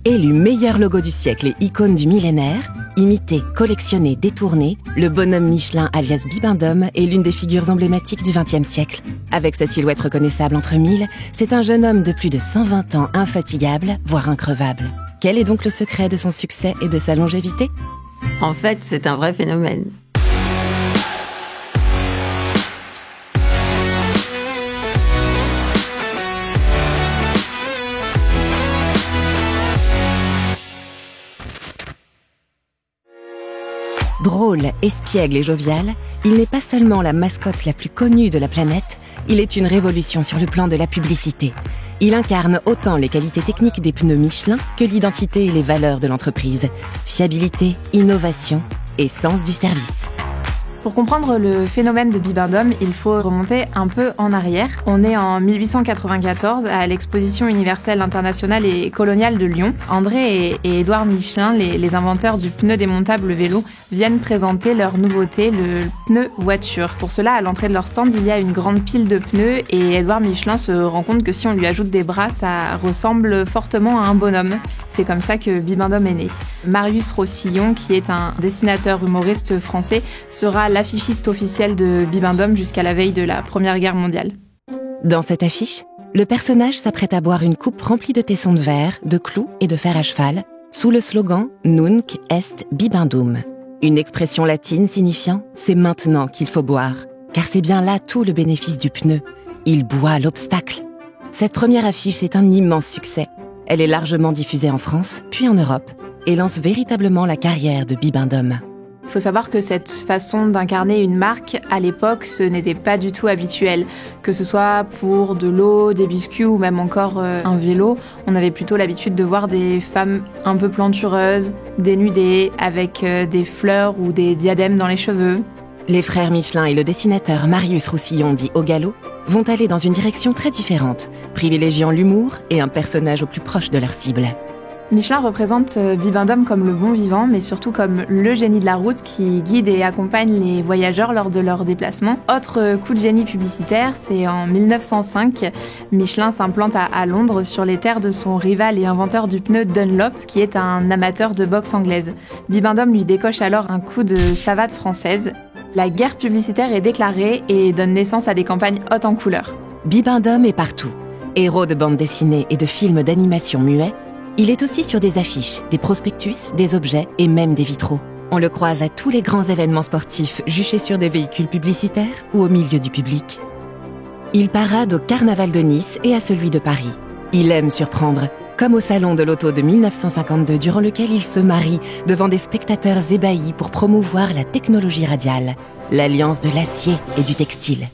Élu meilleur logo du siècle et icône du millénaire, imité, collectionné, détourné, le bonhomme Michelin alias Bibendum est l'une des figures emblématiques du XXe siècle. Avec sa silhouette reconnaissable entre mille, c'est un jeune homme de plus de 120 ans infatigable, voire increvable. Quel est donc le secret de son succès et de sa longévité ? En fait, c'est un vrai phénomène. Drôle, espiègle et jovial, il n'est pas seulement la mascotte la plus connue de la planète, il est une révolution sur le plan de la publicité. Il incarne autant les qualités techniques des pneus Michelin que l'identité et les valeurs de l'entreprise. Fiabilité, innovation et sens du service. Pour comprendre le phénomène de Bibendum, il faut remonter un peu en arrière. On est en 1894 à l'exposition universelle internationale et coloniale de Lyon. André et Édouard Michelin, les inventeurs du pneu démontable vélo, viennent présenter leur nouveauté, le pneu voiture. Pour cela, à l'entrée de leur stand, il y a une grande pile de pneus et Édouard Michelin se rend compte que si on lui ajoute des bras, ça ressemble fortement à un bonhomme. C'est comme ça que Bibendum est né. Marius Rossillon, qui est un dessinateur humoriste français, sera l'affichiste officiel de Bibendum jusqu'à la veille de la Première Guerre mondiale. Dans cette affiche, le personnage s'apprête à boire une coupe remplie de tessons de verre, de clous et de fer à cheval, sous le slogan « Nunc est Bibendum ». Une expression latine signifiant « c'est maintenant qu'il faut boire », car c'est bien là tout le bénéfice du pneu. Il boit l'obstacle. Cette première affiche est un immense succès. Elle est largement diffusée en France, puis en Europe, et lance véritablement la carrière de Bibendum. Il faut savoir que cette façon d'incarner une marque, à l'époque, ce n'était pas du tout habituel. Que ce soit pour de l'eau, des biscuits ou même encore un vélo, on avait plutôt l'habitude de voir des femmes un peu plantureuses, dénudées, avec des fleurs ou des diadèmes dans les cheveux. Les frères Michelin et le dessinateur Marius Rossillon, dit Au Galop, vont aller dans une direction très différente, privilégiant l'humour et un personnage au plus proche de leur cible. Michelin représente Bibendum comme le bon vivant, mais surtout comme le génie de la route qui guide et accompagne les voyageurs lors de leurs déplacements. Autre coup de génie publicitaire, c'est en 1905, Michelin s'implante à Londres sur les terres de son rival et inventeur du pneu Dunlop, qui est un amateur de boxe anglaise. Bibendum lui décoche alors un coup de savate française. La guerre publicitaire est déclarée et donne naissance à des campagnes hautes en couleurs. Bibendum est partout. Héros de bandes dessinées et de films d'animation muets, il est aussi sur des affiches, des prospectus, des objets et même des vitraux. On le croise à tous les grands événements sportifs juchés sur des véhicules publicitaires ou au milieu du public. Il parade au Carnaval de Nice et à celui de Paris. Il aime surprendre, comme au salon de l'auto de 1952 durant lequel il se marie devant des spectateurs ébahis pour promouvoir la technologie radiale, l'alliance de l'acier et du textile.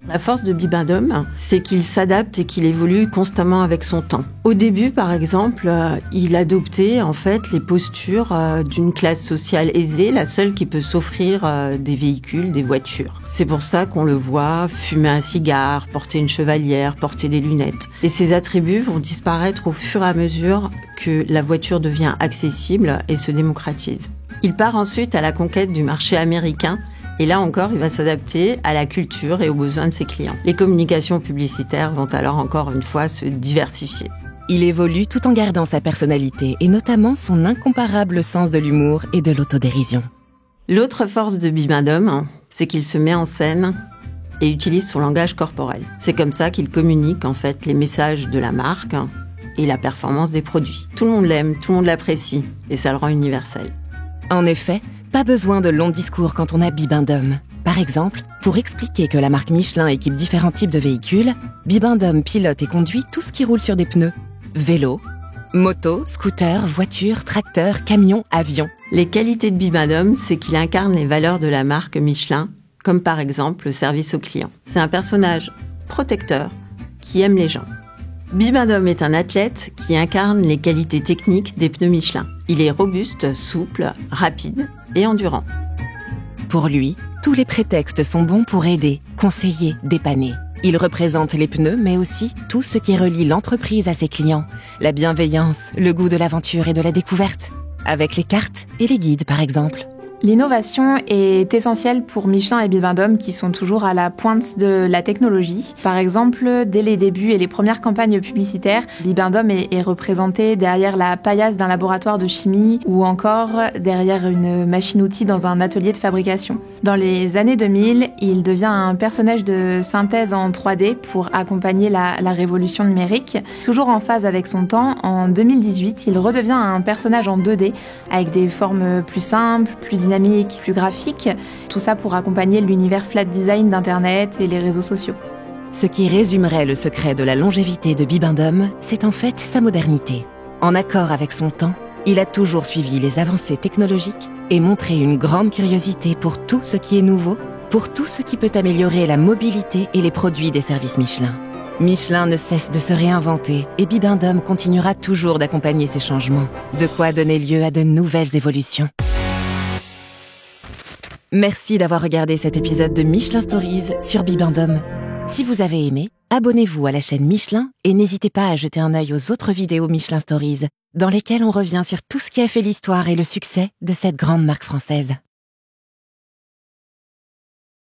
La force de Bibendum, c'est qu'il s'adapte et qu'il évolue constamment avec son temps. Au début, par exemple, il adoptait en fait les postures d'une classe sociale aisée, la seule qui peut s'offrir des véhicules, des voitures. C'est pour ça qu'on le voit fumer un cigare, porter une chevalière, porter des lunettes. Et ces attributs vont disparaître au fur et à mesure que la voiture devient accessible et se démocratise. Il part ensuite à la conquête du marché américain. Et là encore, il va s'adapter à la culture et aux besoins de ses clients. Les communications publicitaires vont alors encore une fois se diversifier. Il évolue tout en gardant sa personnalité et notamment son incomparable sens de l'humour et de l'autodérision. L'autre force de Bibendum, c'est qu'il se met en scène et utilise son langage corporel. C'est comme ça qu'il communique en fait les messages de la marque et la performance des produits. Tout le monde l'aime, tout le monde l'apprécie et ça le rend universel. En effet, pas besoin de longs discours quand on a Bibendum. Par exemple, pour expliquer que la marque Michelin équipe différents types de véhicules, Bibendum pilote et conduit tout ce qui roule sur des pneus. Vélo, moto, scooter, voiture, tracteur, camion, avion. Les qualités de Bibendum, c'est qu'il incarne les valeurs de la marque Michelin, comme par exemple le service aux clients. C'est un personnage protecteur qui aime les gens. Bibendum est un athlète qui incarne les qualités techniques des pneus Michelin. Il est robuste, souple, rapide et endurant. Pour lui, tous les prétextes sont bons pour aider, conseiller, dépanner. Il représente les pneus, mais aussi tout ce qui relie l'entreprise à ses clients. La bienveillance, le goût de l'aventure et de la découverte. Avec les cartes et les guides, par exemple. L'innovation est essentielle pour Michelin et Bibendum qui sont toujours à la pointe de la technologie. Par exemple, dès les débuts et les premières campagnes publicitaires, Bibendum est représenté derrière la paillasse d'un laboratoire de chimie ou encore derrière une machine-outil dans un atelier de fabrication. Dans les années 2000, il devient un personnage de synthèse en 3D pour accompagner la révolution numérique. Toujours en phase avec son temps, en 2018, il redevient un personnage en 2D avec des formes plus simples, plus dynamiques, plus graphiques, tout ça pour accompagner l'univers flat design d'Internet et les réseaux sociaux. Ce qui résumerait le secret de la longévité de Bibendum, c'est en fait sa modernité. En accord avec son temps, il a toujours suivi les avancées technologiques et montré une grande curiosité pour tout ce qui est nouveau, pour tout ce qui peut améliorer la mobilité et les produits des services Michelin. Michelin ne cesse de se réinventer et Bibendum continuera toujours d'accompagner ces changements, de quoi donner lieu à de nouvelles évolutions. Merci d'avoir regardé cet épisode de Michelin Stories sur Bibendum. Si vous avez aimé, abonnez-vous à la chaîne Michelin et n'hésitez pas à jeter un œil aux autres vidéos Michelin Stories, dans lesquelles on revient sur tout ce qui a fait l'histoire et le succès de cette grande marque française.